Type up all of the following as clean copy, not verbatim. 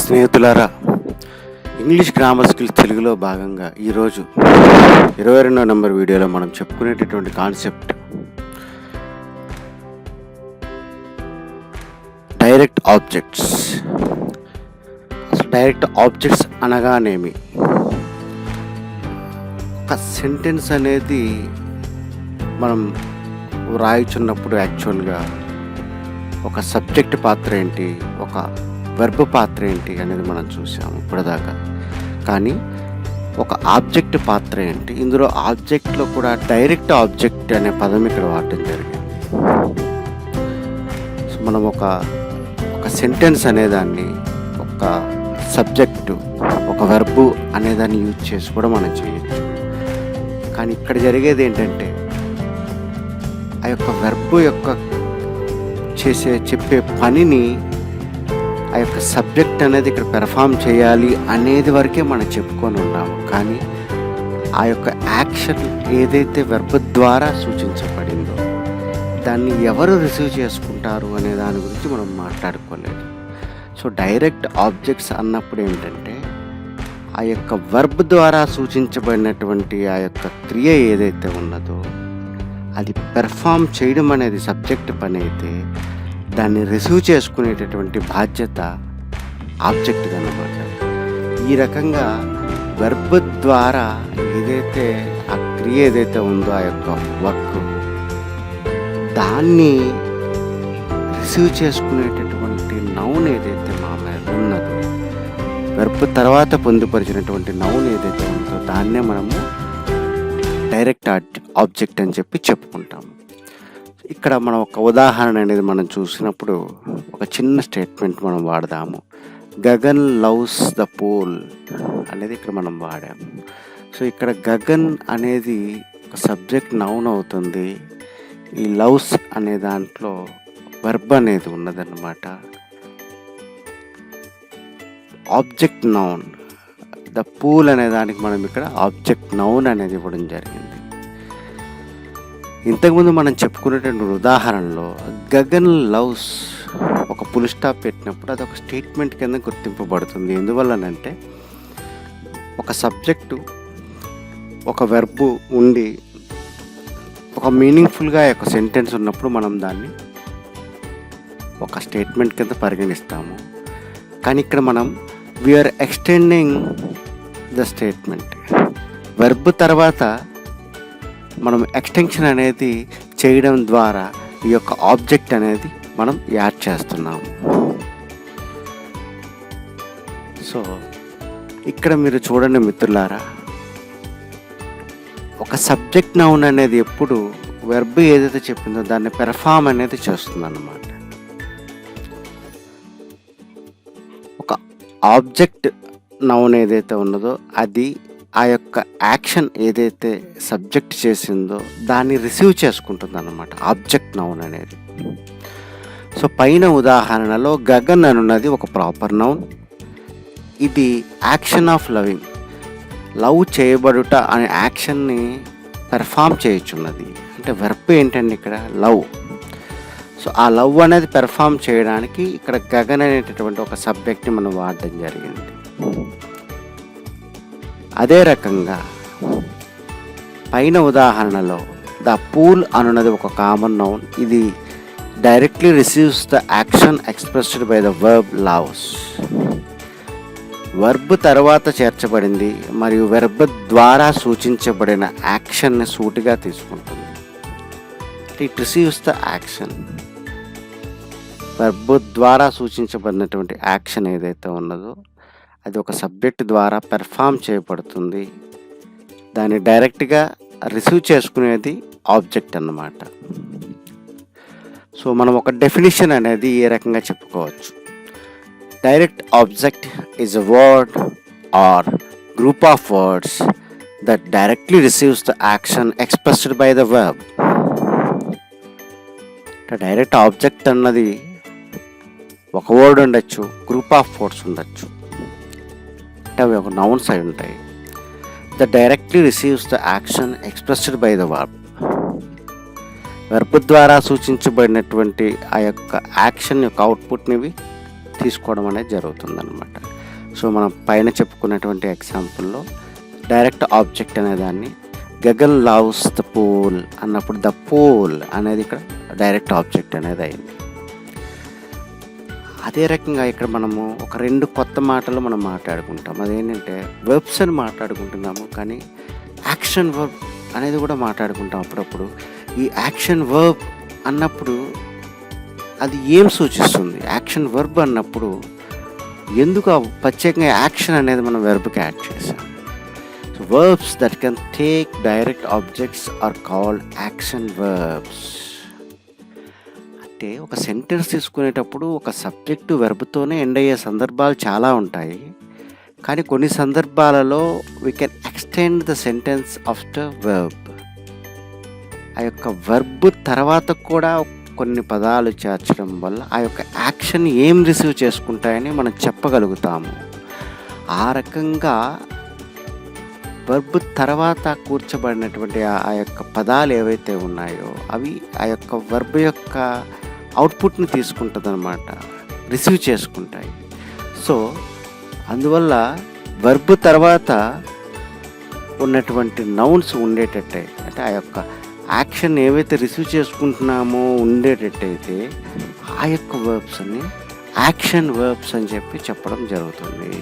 స్నేహితులారా, English grammar skills తెలుగులో భాగంగా ఈరోజు 22వ నెంబర్ వీడియోలో మనం చెప్పుకునేటటువంటి కాన్సెప్ట్ డైరెక్ట్ ఆబ్జెక్ట్స్. అసలు డైరెక్ట్ ఆబ్జెక్ట్స్ అనగానేమి? ఒక సెంటెన్స్ అనేది మనం రాయిచున్నప్పుడు యాక్చువల్గా ఒక సబ్జెక్ట్ పాత్ర ఏంటి, ఒక వెర్బ్ పాత్ర ఏంటి అనేది మనం చూసాము ఇప్పటిదాకా. కానీ ఒక ఆబ్జెక్ట్ పాత్ర ఏంటి, ఇందులో ఆబ్జెక్ట్లో కూడా డైరెక్ట్ ఆబ్జెక్ట్ అనే పదం ఇక్కడ వాడటం జరిగింది. సో మనం ఒక సెంటెన్స్ అనేదాన్ని ఒక సబ్జెక్టు, ఒక వెర్బు అనేదాన్ని యూజ్ చేసి కూడా మనం చేయొచ్చు. కానీ ఇక్కడ జరిగేది ఏంటంటే ఆ యొక్క వెర్బు యొక్క చెప్పే పనిని ఆ యొక్క సబ్జెక్ట్ అనేది ఇక్కడ పెర్ఫామ్ చేయాలి అనేది వరకే మనం చెప్పుకొని ఉన్నాము. కానీ ఆ యొక్క యాక్షన్ ఏదైతే వెర్బ్ ద్వారా సూచించబడిందో దాన్ని ఎవరు రిసీవ్ చేసుకుంటారు అనే దాని గురించి మనం మాట్లాడుకోలేదు. సో డైరెక్ట్ ఆబ్జెక్ట్స్ అన్నప్పుడు ఏంటంటే ఆ యొక్క వెర్బ్ ద్వారా సూచించబడినటువంటి ఆ యొక్క క్రియ ఏదైతే ఉన్నదో అది పెర్ఫామ్ చేయడం అనేది సబ్జెక్ట్ పని అయితే దాన్ని రిసీవ్ చేసుకునేటటువంటి బాధ్యత ఆబ్జెక్ట్ అన్నమాట. ఈ రకంగా వెర్బ్ ద్వారా ఏదైతే ఆ క్రియ ఏదైతే ఉందో ఆ యొక్క వర్క్ దాన్ని రిసీవ్ చేసుకునేటటువంటి నౌన్ ఏదైతే మా మీద ఉన్నదో, వెర్బ్ తర్వాత పొందుపరిచినటువంటి నౌన్ ఏదైతే ఉందో దాన్నే మనము డైరెక్ట్ ఆబ్జెక్ట్ అని చెప్పి చెప్పుకుంటాము. ఇక్కడ మనం ఒక ఉదాహరణ అనేది మనం చూసినప్పుడు ఒక చిన్న స్టేట్మెంట్ మనం వాడదాము. గగన్ లవ్స్ ద పూల్ అనేది ఇక్కడ మనం వాడాము. సో ఇక్కడ గగన్ అనేది ఒక సబ్జెక్ట్ నౌన్ అవుతుంది. ఈ లవ్స్ అనే దాంట్లో వెర్బ్ అనేది ఉన్నదన్నమాట. ఆబ్జెక్ట్ నౌన్ ద పూల్ అనే దానికి మనం ఇక్కడ ఆబ్జెక్ట్ నౌన్ అనేది ఇవ్వడం జరిగింది. ఇంతకుముందు మనం చెప్పుకునేటువంటి ఉదాహరణలో గగన్ లవ్స్ ఒక ఫుల్ స్టాప్ పెట్టినప్పుడు అది ఒక స్టేట్మెంట్ కింద గుర్తింపబడుతుంది. ఎందువల్లనంటే ఒక సబ్జెక్టు ఒక వెర్బు ఉండి ఒక మీనింగ్ఫుల్గా ఒక సెంటెన్స్ ఉన్నప్పుడు మనం దాన్ని ఒక స్టేట్మెంట్ కింద పరిగణిస్తాము. కానీ ఇక్కడ మనం we are extending the statement. Verb తర్వాత మనం ఎక్స్టెన్షన్ అనేది చేయడం ద్వారా ఈ యొక్క ఆబ్జెక్ట్ అనేది మనం యాడ్ చేస్తున్నాము. సో ఇక్కడ మీరు చూడండి మిత్రులారా, ఒక సబ్జెక్ట్ నౌన్ అనేది ఎప్పుడు వెర్బ్ ఏదైతే చెప్పిందో దాన్ని పెర్ఫామ్ అనేది చేస్తుంది అన్నమాట. ఒక ఆబ్జెక్ట్ నౌన్ ఏదైతే ఉన్నదో అది ఆ యొక్క యాక్షన్ ఏదైతే సబ్జెక్ట్ చేసిందో దాన్ని రిసీవ్ చేసుకుంటుంది అన్నమాట ఆబ్జెక్ట్ నౌన్ అనేది. సో పైన ఉదాహరణలో గగన్ అనున్నది ఒక ప్రాపర్ నౌన్. ఇది యాక్షన్ ఆఫ్ లవింగ్, లవ్ చేయబడుట అనే యాక్షన్ని పెర్ఫామ్ చేయుచున్నది. అంటే వెర్బ్ ఏంటండి ఇక్కడ లవ్. సో ఆ లవ్ అనేది పెర్ఫామ్ చేయడానికి ఇక్కడ గగన్ అనేటటువంటి ఒక సబ్జెక్ట్ని మనం వాడడం జరిగింది. అదే రకంగా పైన ఉదాహరణలో ద పూల్ అనున్నది ఒక కామన్ నౌన్. ఇది directly receives the action expressed by the verb loves. Verb తర్వాత చేర్చబడింది మరియు వెర్బ్ ద్వారా సూచించబడిన యాక్షన్ని సూటిగా తీసుకుంటుంది. It receives the action. Verb ద్వారా సూచించబడినటువంటి యాక్షన్ ఏదైతే ఉన్నదో అది ఒక సబ్జెక్ట్ ద్వారా పెర్ఫామ్ చేయబడుతుంది. దాన్ని డైరెక్ట్గా రిసీవ్ చేసుకునేది ఆబ్జెక్ట్ అన్నమాట. సో మనం ఒక డెఫినిషన్ అనేది ఏ రకంగా చెప్పుకోవచ్చు. Direct object is a word or group of words that directly receives the action expressed by the verb. Direct object అన్నది ఒక వర్డ్ ఉండొచ్చు, గ్రూప్ ఆఫ్ వర్డ్స్ ఉండొచ్చు, అవి ఒక నౌన్స్ అయి ఉంటాయి. The directly receives the action expressed by the verb. Verb ద్వారా సూచించబడినటువంటి ఆ యొక్క యాక్షన్ యొక్క అవుట్పుట్ని తీసుకోవడం అనేది జరుగుతుందన్నమాట. సో మనం పైన చెప్పుకున్నటువంటి ఎగ్జాంపుల్లో డైరెక్ట్ ఆబ్జెక్ట్ అనే దాన్ని గగన్ లవ్స్ ద పూల్ అన్నప్పుడు ద పూల్ అనేది ఇక్కడ డైరెక్ట్ ఆబ్జెక్ట్ అనేది అయింది. అదే రకంగా ఇక్కడ మనము ఒక 2 కొత్త మాటలు మనం మాట్లాడుకుంటాం. అదేంటంటే వర్బ్స్ అని మాట్లాడుకుంటున్నాము, కానీ యాక్షన్ వర్బ్ అనేది కూడా మాట్లాడుకుంటాం అప్పుడప్పుడు. ఈ యాక్షన్ వర్బ్ అన్నప్పుడు అది ఏం సూచిస్తుంది? యాక్షన్ వర్బ్ అన్నప్పుడు ఎందుకు ప్రత్యేకంగా యాక్షన్ అనేది మనం వెర్బ్కి యాడ్ చేసాం? So verbs that can take direct objects are called action verbs. అంటే ఒక సెంటెన్స్ తీసుకునేటప్పుడు ఒక సబ్జెక్టు వెర్బ్తోనే ఎండ్ అయ్యే సందర్భాలు చాలా ఉంటాయి, కానీ కొన్ని సందర్భాలలో we can extend the sentence after verb. ఆ యొక్క వెర్బ్ తర్వాత కూడా కొన్ని పదాలు చేర్చడం వల్ల ఆ యొక్క యాక్షన్ ఏం రిసీవ్ చేసుకుంటాయని మనం చెప్పగలుగుతాము. ఆ రకంగా వెర్బ్ తర్వాత కూర్చబడినటువంటి ఆ యొక్క పదాలు ఏవైతే ఉన్నాయో అవి ఆ యొక్క వెర్బ్ యొక్క అవుట్పుట్ని తీసుకుంటుందన్నమాట, రిసీవ్ చేసుకుంటాయి. సో అందువల్ల వెర్బ్ తర్వాత ఉన్నటువంటి నౌన్స్ ఉండేటట్టే, అంటే ఆ యొక్క యాక్షన్ ఏవైతే రిసీవ్ చేసుకుంటున్నామో ఉండేటట్టయితే ఆ యొక్క వర్బ్స్ని యాక్షన్ వర్బ్స్ అని చెప్పడం జరుగుతుంది.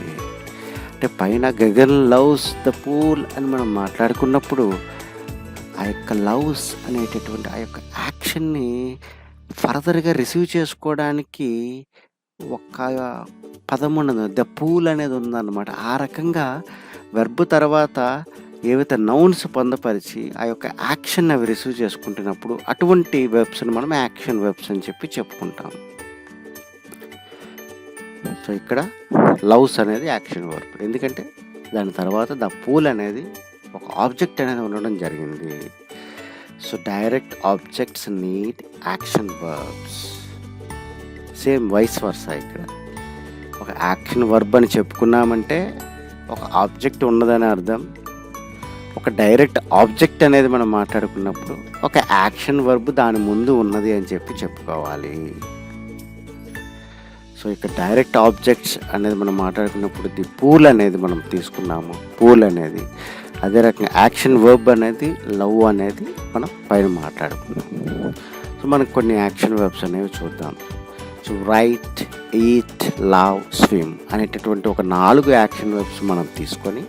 అంటే పైన గగన్ లవ్స్ ద పూల్ అని మనం మాట్లాడుకున్నప్పుడు ఆ యొక్క లవ్స్ అనేటటువంటి ఆ యొక్క యాక్షన్ని ఫర్దర్గా రిసీవ్ చేసుకోవడానికి ఒక పదం ఉండదు, ద పూల్ అనేది ఉందన్నమాట. ఆ రకంగా వెర్బ్ తర్వాత ఏవైతే నౌన్స్ పొందపరిచి ఆ యొక్క యాక్షన్ అవి రిసీవ్ చేసుకుంటున్నప్పుడు అటువంటి వెర్బ్స్ని మనం యాక్షన్ వెర్బ్స్ అని చెప్పుకుంటాం. సో ఇక్కడ లవ్స్ అనేది యాక్షన్ వర్బ్, ఎందుకంటే దాని తర్వాత ద పూల్ అనేది ఒక ఆబ్జెక్ట్ అనేది ఉండడం జరిగింది. So direct objects need action verbs. Same vice versa, ఇక్కడ ఒక యాక్షన్ వర్బ్ అని చెప్పుకున్నామంటే ఒక ఆబ్జెక్ట్ ఉన్నదని అర్థం. ఒక డైరెక్ట్ ఆబ్జెక్ట్ అనేది మనం మాట్లాడుకున్నప్పుడు ఒక యాక్షన్ వర్బ్ దాని ముందు ఉన్నది అని చెప్పుకోవాలి. సో ఇక్కడ డైరెక్ట్ ఆబ్జెక్ట్స్ అనేది మనం మాట్లాడుకున్నప్పుడు ది పూల్ అనేది మనం తీసుకున్నాము, పూల్ అనేది. అదే రకంగా యాక్షన్ వర్బ్ అనేది లవ్ అనేది మనం పైన మాట్లాడుకున్నాము. సో మనకు కొన్ని యాక్షన్ వర్బ్స్ అనేవి చూద్దాం. So right, eat, love, swim అనేటటువంటి ఒక 4 యాక్షన్ వర్బ్స్ మనం తీసుకొని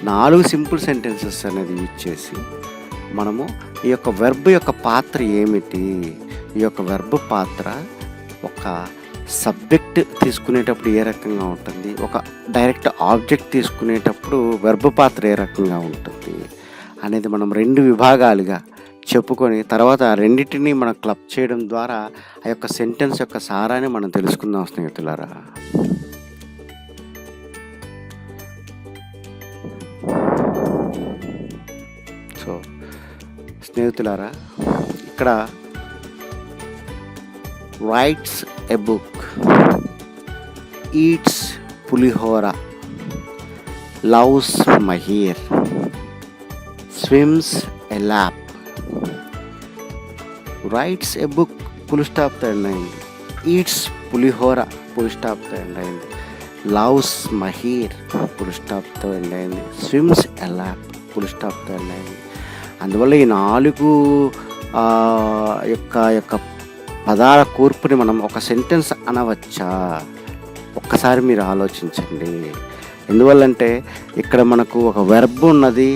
4 సింపుల్ సెంటెన్సెస్ అనేది యూజ్ చేసి మనము ఈ యొక్క వెర్బ్ యొక్క పాత్ర ఏమిటి, ఈ యొక్క వెర్బ్ పాత్ర ఒక సబ్జెక్ట్ తీసుకునేటప్పుడు ఏ రకంగా ఉంటుంది, ఒక డైరెక్ట్ ఆబ్జెక్ట్ తీసుకునేటప్పుడు వెర్బ్ పాత్ర ఏ రకంగా ఉంటుంది అనేది మనం 2 విభాగాలుగా చెప్పుకొని తర్వాత ఆ రెండింటిని మనం క్లబ్ చేయడం ద్వారా ఆ యొక్క సెంటెన్స్ యొక్క సారాన్ని మనం తెలుసుకుందాం స్నేహితులారా. సో స్నేహితులారా, ఇక్కడ writes a book, eats pulihora, loves Mahir, swims a lap. Writes a book full స్టాప్తో ఎండ్ అయింది, ఈట్స్ పులిహోర ఫుల్ స్టాప్తో ఎండ్ అయింది, లవ్స్ మహీర్ ఫుల్ స్టాప్తో ఎండ్ అయింది, స్విమ్స్ ఎ ల్యాప్ ఫుల్ స్టాప్తో ఎండ్ అయింది. అందువల్ల ఈ 4 యొక్క పదాల కూర్పుని మనం ఒక సెంటెన్స్ అనవచ్చా? ఒక్కసారి మీరు ఆలోచించండి. ఎందువల్లంటే ఇక్కడ మనకు ఒక వెర్బ్ ఉన్నది,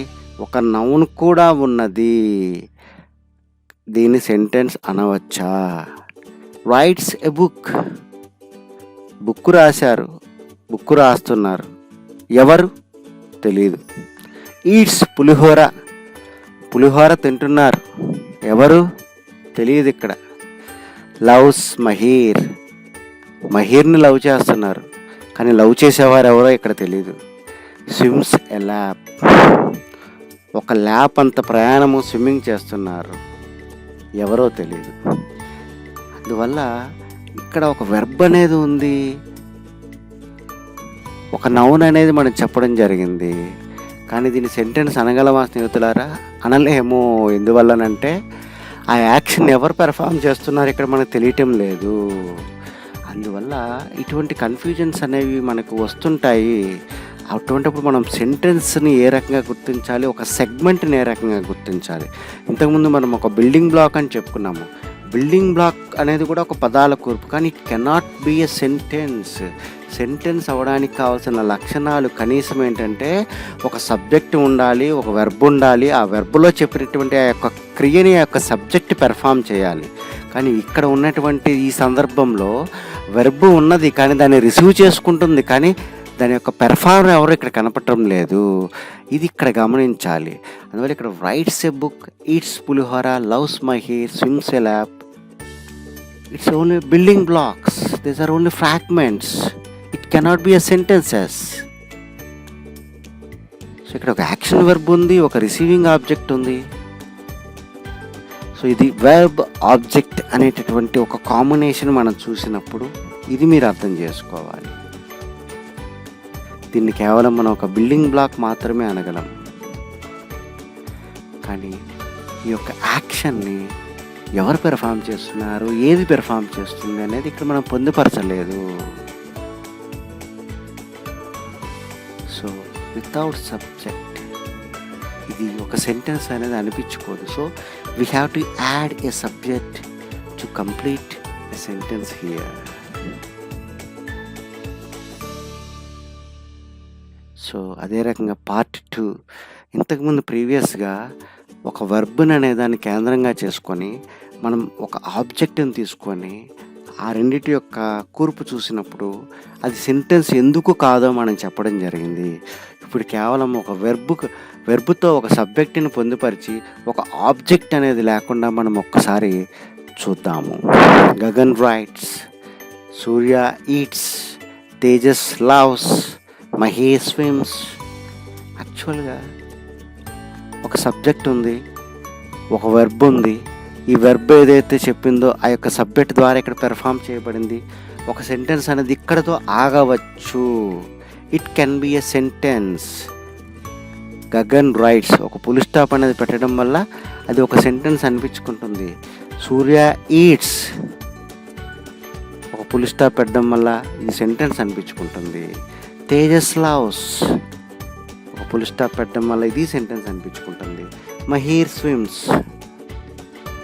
ఒక నౌన్ కూడా ఉన్నది. దీన్ని సెంటెన్స్ అనవచ్చా? రైట్స్ ఎ బుక్, బుక్ రాశారు, బుక్ రాస్తున్నారు, ఎవరు తెలీదు. ఈట్స్ పులిహోర, పులిహోర తింటున్నారు, ఎవరు తెలియదు ఇక్కడ. లవ్స్ మహీర్, మహీర్ని లవ్ చేస్తున్నారు, కానీ లవ్ చేసేవారు ఎవరో ఇక్కడ తెలీదు. స్విమ్స్ ఎ ల్యాప్, ఒక ల్యాప్ అంత ప్రయాణము స్విమ్మింగ్ చేస్తున్నారు, ఎవరో తెలియదు. అందువల్ల ఇక్కడ ఒక వెర్బ్ అనేది ఉంది, ఒక నౌన్ అనేది మనం చెప్పడం జరిగింది, కానీ దీన్ని సెంటెన్స్ అనగలమా స్నేహితులారా? అనలేము. ఎందువల్లనంటే ఆ యాక్షన్ ఎవరు పెర్ఫామ్ చేస్తున్నారు ఇక్కడ మనకు తెలియటం లేదు. అందువల్ల ఇటువంటి కన్‌ఫ్యూజన్స్ అనేవి మనకు వస్తుంటాయి. అటువంటప్పుడు మనం సెంటెన్స్‌ని ఏ రకంగా గుర్తించాలి? ఒక సెగ్మెంట్‌ని ఏ రకంగా గుర్తించాలి? ఇంతకుముందు మనం ఒక బిల్డింగ్ బ్లాక్ అని చెప్పుకున్నాము. బిల్డింగ్ బ్లాక్ అనేది కూడా ఒక పదాల కూర్పు. కానీ it cannot be a sentence. Sentence అవ్వడానికి కావాల్సిన లక్షణాలు కనీసం ఏంటంటే ఒక సబ్జెక్ట్ ఉండాలి, ఒక వెర్బ్ ఉండాలి. ఆ వెర్బ్‌లో చెప్పినటువంటి ఆ యొక్క క్రియని ఆ యొక్క సబ్జెక్ట్ పెర్ఫార్మ్ చేయాలి. కానీ ఇక్కడ ఉన్నటువంటి ఈ సందర్భంలో వెర్బ్ ఉన్నది, కానీ దాన్ని రిసీవ్ చేసుకుంటుంది. కానీ దాని యొక్క పెర్ఫార్మర్ ఎవరు ఇక్కడ కనపడటం లేదు. ఇది ఇక్కడ గమనించాలి. అందువల్ల ఇక్కడ writes a book, eats pulihora, loves my hair, swims a lap. It's only building blocks. These are only fragments. It cannot be a sentences. So ఇక్కడ ఒక యాక్షన్ వెర్బ్ ఉంది, ఒక రిసీవింగ్ ఆబ్జెక్ట్ ఉంది. సో ఇది వెర్బ్ ఆబ్జెక్ట్ అనేటటువంటి ఒక combination మనం చూసినప్పుడు ఇది మీరు అర్థం చేసుకోవాలి. దీన్ని కేవలం మనం ఒక బిల్డింగ్ బ్లాక్ మాత్రమే అనగలం. కానీ ఈ యొక్క యాక్షన్ని ఎవరు పెర్ఫామ్ చేస్తున్నారు, ఏది పెర్ఫామ్ చేస్తుంది అనేది ఇక్కడ మనం పొందుపరచలేదు. సో వితౌట్ సబ్జెక్ట్ ఇది ఒక సెంటెన్స్ అనేది అనిపించుకోదు. So we have to add a subject to complete a sentence here. So అదే రకంగా పార్ట్ 2 ఇంతకుముందు ప్రీవియస్గా ఒక వెర్బ్ని అనే దాన్ని కేంద్రంగా చేసుకొని మనం ఒక ఆబ్జెక్ట్ని తీసుకొని ఆ రెండిటి యొక్క కూర్పు చూసినప్పుడు అది సెంటెన్స్ ఎందుకు కాదో మనం చెప్పడం జరిగింది. ఇప్పుడు కేవలం ఒక వెర్బ్తో ఒక సబ్జెక్ట్ని పొందుపరిచి ఒక ఆబ్జెక్ట్ అనేది లేకుండా మనం ఒక్కసారి చూద్దాము. గగన్ రైట్స్, సూర్య ఈట్స్, తేజస్ లవ్స్, మహేష్ స్విమ్స్. యాక్చువల్గా ఒక సబ్జెక్ట్ ఉంది, ఒక వెర్బ్ ఉంది. ఈ వెర్బ్ ఏదైతే చెప్పిందో ఆ యొక్క సబ్జెక్ట్ ద్వారా ఇక్కడ పెర్ఫామ్ చేయబడింది. ఒక సెంటెన్స్ అనేది ఇక్కడతో ఆగవచ్చు. It can be a sentence. Gagan writes, ఒక పులి స్టాప్ అనేది పెట్టడం వల్ల అది ఒక సెంటెన్స్ అనిపించుకుంటుంది. సూర్య ఈట్స్, ఒక పులి స్టాప్ పెట్టడం వల్ల ఇది సెంటెన్స్ అనిపించుకుంటుంది. తేజస్ లవ్స్, ఒక పులి స్టాప్ పెట్టడం వల్ల ఇది సెంటెన్స్ అనిపించుకుంటుంది. మహీర్ స్విమ్స్,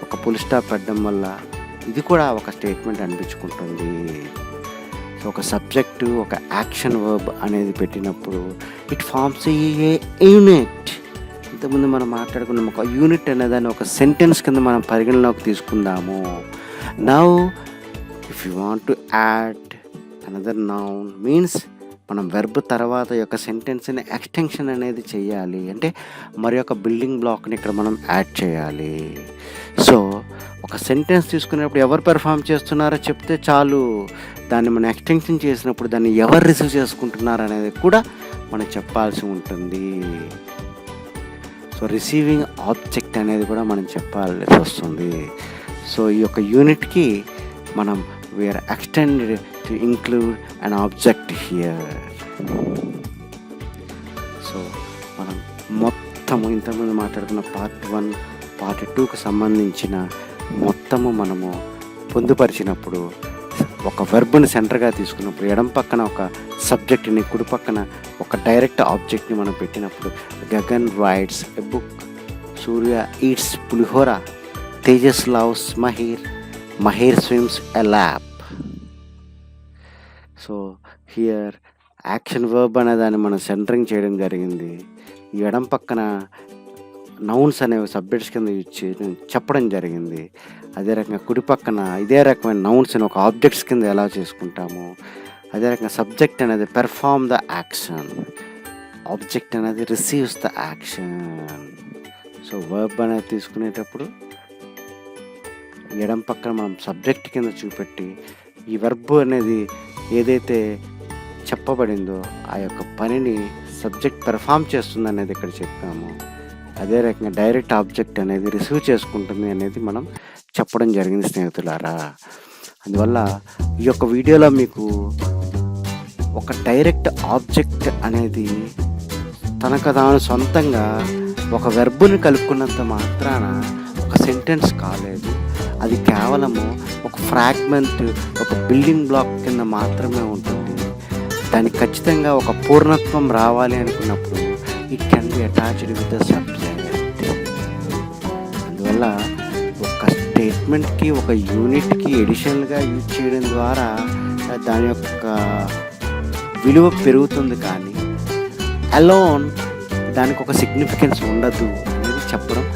ఒక పులి స్టాప్ పెట్టడం వల్ల ఇది కూడా ఒక స్టేట్మెంట్ అనిపించుకుంటుంది. సో ఒక సబ్జెక్టు, ఒక యాక్షన్ వర్బ్ అనేది పెట్టినప్పుడు ఇట్ ఫార్మ్స్ ఏ యూనిట్. ఇంతకుముందు మనం మాట్లాడుకున్నాం, ఒక యూనిట్ అనేదాన్ని ఒక సెంటెన్స్ కింద మనం పరిగణలోకి తీసుకుందాము. Now if you want to add another noun means మనం వెర్బ్ తర్వాత యొక్క సెంటెన్స్ని ఎక్స్టెన్షన్ అనేది చేయాలి. అంటే మరి ఒక బిల్డింగ్ బ్లాక్ని ఇక్కడ మనం యాడ్ చేయాలి. సో ఒక సెంటెన్స్ తీసుకునేప్పుడు ఎవరు పెర్ఫామ్ చేస్తున్నారో చెప్తే చాలు. దాన్ని మనం ఎక్స్టెన్షన్ చేసినప్పుడు దాన్ని ఎవరు రిసీవ్ చేసుకుంటున్నారు అనేది కూడా మనం చెప్పాల్సి ఉంటుంది. సో రిసీవింగ్ ఆబ్జెక్ట్ అనేది కూడా మనం చెప్పాల్సి వస్తుంది. సో ఈ యొక్క యూనిట్కి మనం we are extended to include an object here. So మనం మొత్తము ఇంతకుముందు మాట్లాడుకున్న పార్ట్ 1, పార్ట్ 2కు సంబంధించిన మొత్తము మనము పొందుపరిచినప్పుడు ఒక వెర్బ్ని సెంటర్గా తీసుకున్నప్పుడు ఎడం పక్కన ఒక సబ్జెక్ట్ని, కుడి పక్కన ఒక డైరెక్ట్ ఆబ్జెక్ట్ని మనం పెట్టినప్పుడు Gagan writes a book, Surya eats pulihora, Tejas loves Mahir, Maher swims a lap. So here action verb అనే దాన్ని మనం సెంటరింగ్ చేయడం జరిగింది. ఈ ఎడం పక్కన నౌన్స్ అనేవి సబ్జెక్ట్స్ కింద ఇచ్చి చెప్పడం జరిగింది. అదే రకంగా కుడి పక్కన ఇదే రకమైన నౌన్స్ని ఒక ఆబ్జెక్ట్స్ కింద ఎలా చేసుకుంటాము, అదే రకంగా సబ్జెక్ట్ అనేది పెర్ఫార్మ్ ద యాక్షన్, ఆబ్జెక్ట్ అనేది receives the action. So verb అనేది తీసుకునేటప్పుడు ఎడం పక్కన మనం సబ్జెక్ట్ కింద చూపెట్టి ఈ వెర్బ్ అనేది ఏదైతే చెప్పబడిందో ఆ యొక్క పనిని సబ్జెక్ట్ పెర్ఫామ్ చేస్తుంది అనేది ఇక్కడ చెప్పాము. అదే రకంగా డైరెక్ట్ ఆబ్జెక్ట్ అనేది రిసీవ్ చేసుకుంటుంది అనేది మనం చెప్పడం జరిగింది స్నేహితులారా. అందువల్ల ఈ యొక్క వీడియోలో మీకు ఒక డైరెక్ట్ ఆబ్జెక్ట్ అనేది తనకు తాను సొంతంగా ఒక వెర్బుని కలుపుకున్నంత మాత్రాన ఒక సెంటెన్స్ కాలేదు. అది కేవలము ఒక ఫ్రాగ్మెంట్, ఒక బిల్డింగ్ బ్లాక్ కింద మాత్రమే ఉంటుంది. దానికి ఖచ్చితంగా ఒక పూర్ణత్వం రావాలి అనుకున్నప్పుడు it can be attached with the subject. అందువల్ల ఒక స్టేట్మెంట్కి, ఒక యూనిట్కి ఎడిషనల్గా యూజ్ చేయడం ద్వారా దాని యొక్క విలువ పెరుగుతుంది, కానీ అలోన్ దానికి ఒక సిగ్నిఫికెన్స్ ఉండదు అనేది చెప్పడం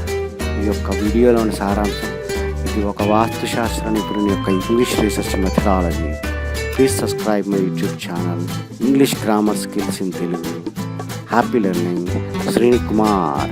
ఈ యొక్క వీడియోలోని సారాంశం. ఇది ఒక వాస్తుశాస్త్ర నిపుణుని యొక్క English research methodology. Please subscribe my YouTube channel English grammar skills in Telugu. Happy learning. Srini Kumar.